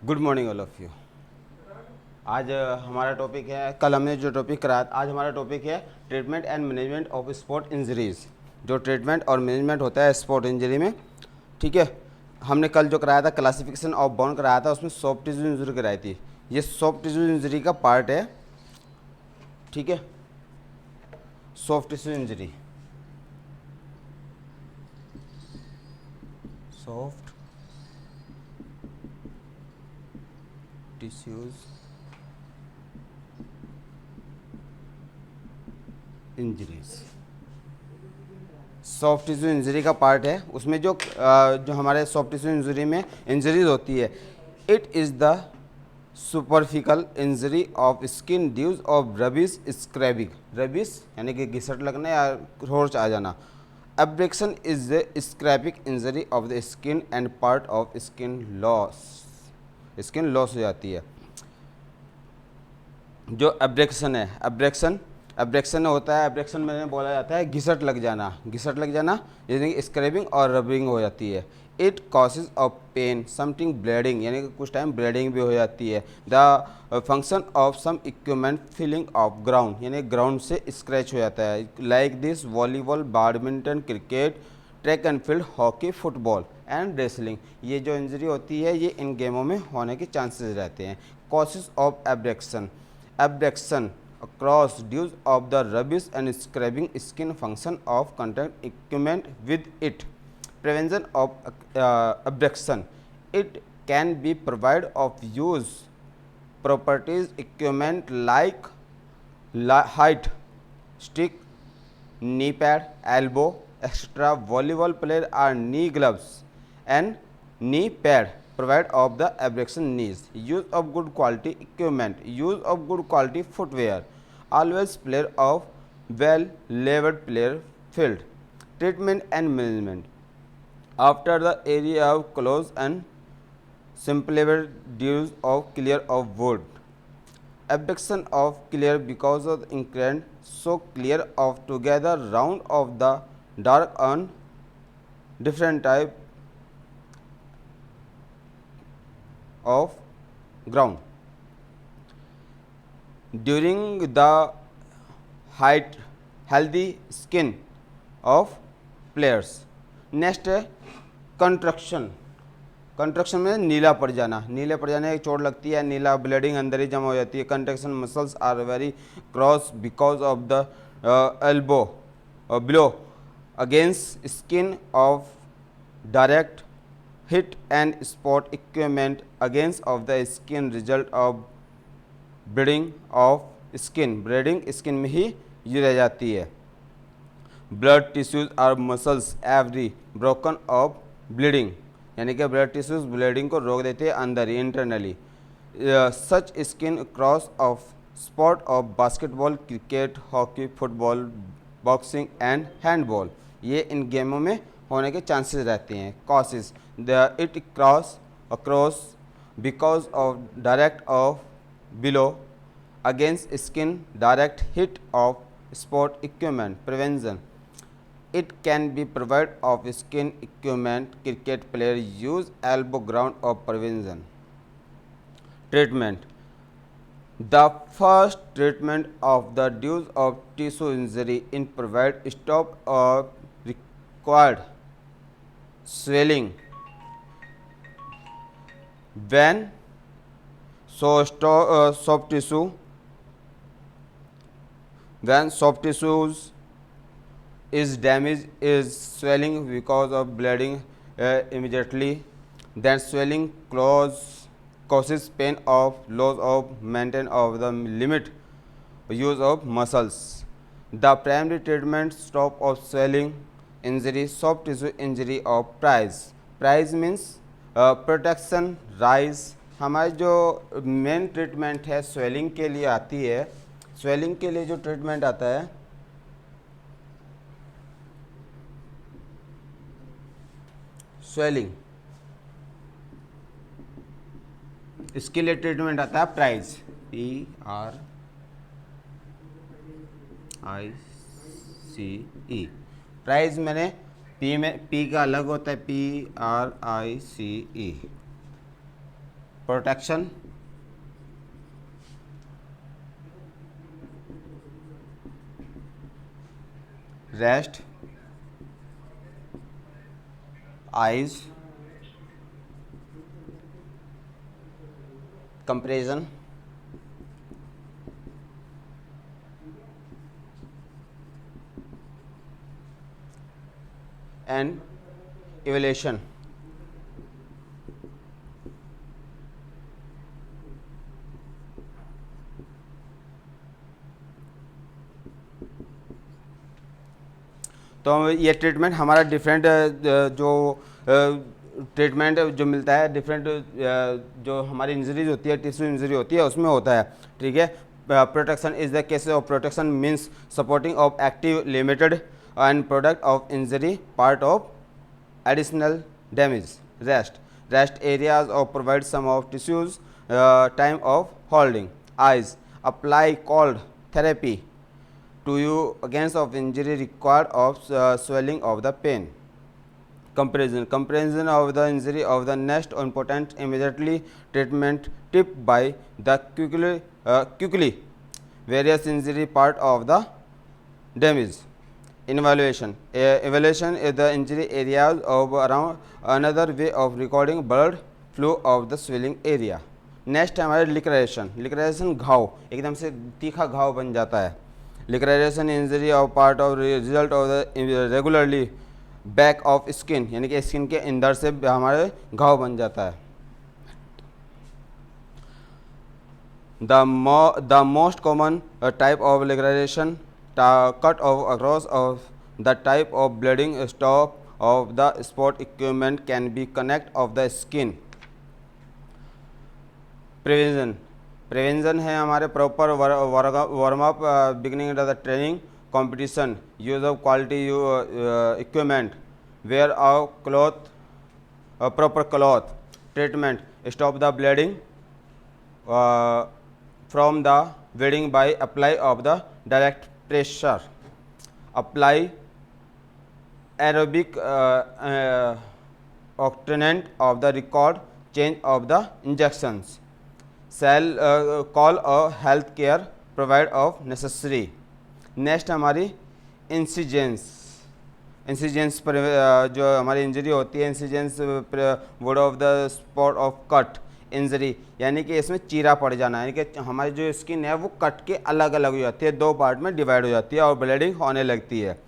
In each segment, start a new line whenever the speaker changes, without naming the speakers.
Good morning all of you. आज हमारा topic है, कल हमने जो टॉपिक कराया, आज हमारा टॉपिक है treatment and management of sport injuries. जो ट्रीटमेंट और मैनेजमेंट होता है स्पोर्ट इंजरी में, ठीक है। हमने कल जो कराया था क्लासिफिकेशन ऑफ बोन कराया था, उसमें सॉफ्ट टिश्यू इंजरी कराई थी। ये सॉफ्ट टिश्यू इंजरी का पार्ट है, ठीक है। Soft tissue injury, soft tissues injuries soft tissue injury का पार्ट है। उसमें जो हमारे सॉफ्ट टिश्यू इंजरी में इंजरीज होती है, it is the superficial injury of skin dues of rubs scrubbing. Rubs यानी कि घिसट लगना या खरोंच आ जाना। Abrasion is the scraping injury of the skin and part of skin loss. Skin loss हो जाती है। जो एब्रेक्शन है, एब्रेक्शन होता है, एब्रेक्शन में बोला जाता है घिसट लग जाना। घिसट लग जाना यानी कि स्क्रैबिंग और रबिंग हो जाती है। It causes of pain, something bleeding, यानी कि कुछ टाइम ब्लीडिंग भी हो जाती है। The function of some equipment feeling of ground, यानी ग्राउंड से स्क्रैच हो जाता है। Like this volleyball, badminton, cricket, track and field, hockey, football and wrestling. ये जो इंजरी होती है, ये इन गेमों में होने के चांसेस रहते हैं। Causes of abrasion, abduction across dues of the rubbish and scrubbing skin function of contact equipment with it. Prevention of abduction, it can be provided of use properties equipment like height stick, knee pad, elbow, extra volleyball player are knee gloves and knee pad provide of the abduction knees. Use of good quality equipment, use of good quality footwear, always player of well labeled player field. Treatment and management, after the area of close and simple dues of clear of wood. Abduction of clear because of increment so clear of together round of the dark on different type of ground during the height healthy skin of players. Next है construction. Construction में नीला पड़ जाना, नीले पड़ जाने की चोट लगती है, नीला ब्लीडिंग अंदर ही जमा हो जाती है। Contraction muscles are very cross because of the elbow below against skin of direct hit and spot equipment against of the skin result of bleeding of skin। bleeding skin में ही ये रह जाती है। blood tissues or muscles every broken of bleeding, यानी कि blood tissues bleeding को रोक देते हैं अंदर ही internally. Such skin cross of spot of basketball, cricket, hockey, football, boxing and handball, ये इन गेमों में होने के चांसेस रहते हैं। Causes, the it cross across because of direct of below against skin direct hit of sport equipment. Prevention, it can be provided of skin equipment cricket player use elbow ground of prevention. Treatment, the first treatment of the dues of tissue injury in provide stop of required swelling when soft tissue when soft tissues is damaged is swelling because of bleeding immediately. Then swelling causes pain of loss of maintain of the limit use of muscles. The primary treatment stop of swelling injury, soft tissue injury of price. Price means protection rise। हमारी जो main treatment है swelling के लिए आती है, swelling के लिए जो ट्रीटमेंट आता है स्वेलिंग, इसके लिए ट्रीटमेंट आता है प्राइज, PRICE। प्राइज मैंने पी में, पी का अलग होता है, PRICE। Protection, rest, eyes, compression, and evaluation. तो ये ट्रीटमेंट हमारा डिफरेंट जो ट्रीटमेंट जो मिलता है डिफरेंट जो हमारी इंजरीज होती है, टिश्यू इंजरी होती है, उसमें होता है। ठीक है। Protection is the case of protection means supporting of active limited and product of injury part of additional damage. Rest areas of provide some of tissues time of holding. Eyes apply cold therapy to you against of injury required of swelling of the pain. Comparison of the injury of the next important immediately treatment tip by the quickly various injury part of the damage. Evaluation is the injury areas of around another way of recording blood flow of the swelling area. Next हमारे लिक्रेशन घाव, एकदम से तीखा घाव बन जाता है। Laceration injury of part of result of the regularly back of skin, यानी कि स्किन के अंदर से हमारे घाव बन जाता है। The most common type of laceration cut of across of the type of bleeding stop of the sport equipment can be connect of the skin. Prevention है हमारे proper warm up beginning of the training competition, use of quality equipment, wear of cloth proper cloth, treatment stop the bleeding from the bleeding by apply of the direct pressure, apply aerobic octane of the record change of the injections, shall call a health care provide of necessary। Next हमारी incisions पर जो हमारी injury होती है, incisions would of the spot of cut injury, यानी कि इसमें चीरा पड़ जाना, यानी कि हमारी जो स्किन है वो कट के अलग अलग हो जाती है, दो पार्ट में डिवाइड हो जाती है और ब्लीडिंग होने लगती है।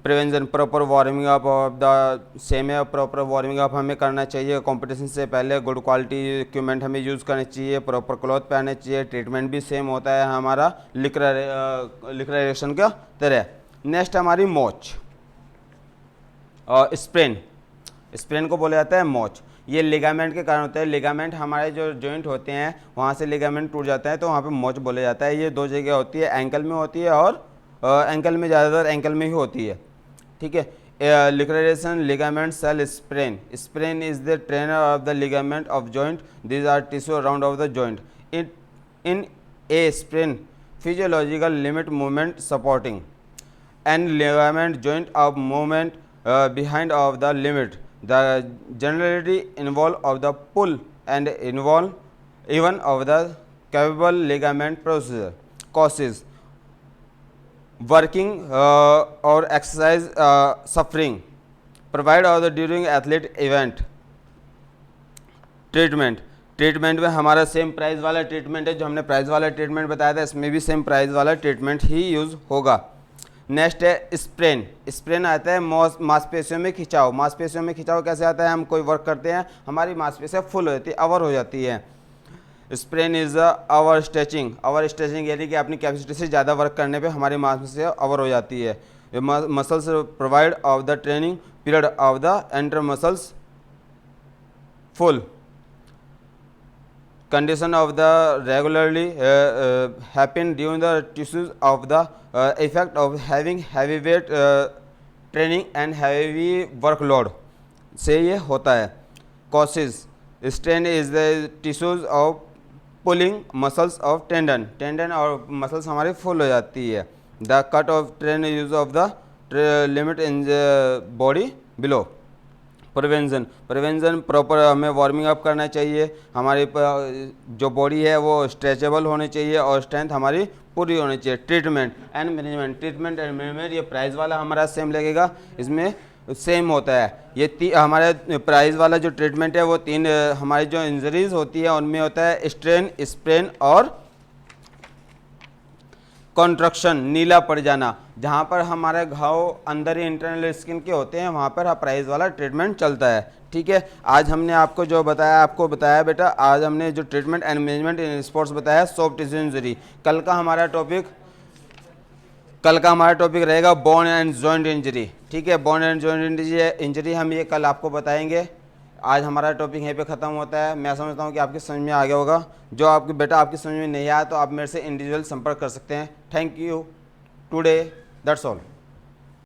Prevention proper warming up of the same है, प्रॉपर वार्मिंग अप हमें करना चाहिए कंपटीशन से पहले, गुड क्वालिटी इक्विपमेंट हमें यूज़ करनी चाहिए, प्रॉपर क्लॉथ पहनने चाहिए, ट्रीटमेंट भी सेम होता है हमारा लिक्रेशन का तरह। नेक्स्ट हमारी मोच और स्प्रेन को बोला जाता है मोच। ये लिगामेंट के कारण होता है, लिगामेंट हमारे जो जॉइंट होते हैं वहाँ से लिगामेंट टूट जाता है तो वहाँ पे मोच बोला जाता है। ये दो जगह होती है, एंकल में होती है और एंकल में, ज़्यादातर एंकल में ही होती है। ठीक है। Laceration ligament cell sprain is the trainer of the ligament of joint, these are tissue around of the joint. In a sprain physiological limit movement supporting and ligament joint of movement behind of the limit, the generally involve of the pull and involve even of the capable ligament procedure causes working or exercise suffering, provide of the during athlete event। Treatment में हमारा same price वाला treatment है, जो हमने price वाला treatment बताया था इसमें भी सेम प्राइस वाला ट्रीटमेंट ही यूज़ होगा। नेक्स्ट है स्प्रेन आता है मांसपेशियों में खिंचाव। मांसपेशियों में खिंचाव कैसे आता है, हम कोई वर्क करते हैं हमारी मांसपेशियाँ फुल हो जाती है, अवर हो जाती है। स्प्रेन इज अवर स्ट्रेचिंग यानी कि अपनी कैपेसिटी से ज़्यादा वर्क करने पे हमारी मांसपेशियाँ अवर हो जाती है। Muscles provide of the training period of the enter muscles full condition of the regularly happen during the tissues of the effect of having heavy weight training and heavy workload से ये होता है। causes strain is the tissues of pulling muscles of tendon और muscles हमारी full हो जाती है। the cut of train use of the limit in the body below। Prevention, prevention proper हमें वार्मिंग अप करना चाहिए, हमारी जो बॉडी है वो स्ट्रेचेबल होनी चाहिए और स्ट्रेंथ हमारी पूरी होनी चाहिए। Treatment and management, treatment and management ये प्राइस वाला हमारा सेम लगेगा, इसमें सेम होता है। ये हमारे प्राइस वाला जो ट्रीटमेंट है वो तीन हमारी जो इंजरीज होती है उनमें होता है स्ट्रेन, स्प्रेन और कॉन्ट्रक्शन, नीला पड़ जाना। जहाँ पर हमारे घाव अंदर ही इंटरनल स्किन के होते हैं वहाँ पर प्राइस वाला ट्रीटमेंट चलता है। ठीक है, आज हमने आपको जो बताया, आपको बताया बेटा, आज हमने जो treatment and management in sports बताया सॉफ्ट टिश्यू इंजरी। कल का हमारा टॉपिक रहेगा बोन एंड जॉइंट इंजरी। ठीक है, बोन एंड जॉइंट इंजरी हम ये कल आपको बताएंगे। आज हमारा टॉपिक यहीं पे ख़त्म होता है। मैं समझता हूँ कि आपकी समझ में आ गया होगा। जो आपके बेटा आपकी समझ में नहीं आया तो आप मेरे से इंडिविजुअल संपर्क कर सकते हैं। Thank you today, that's all.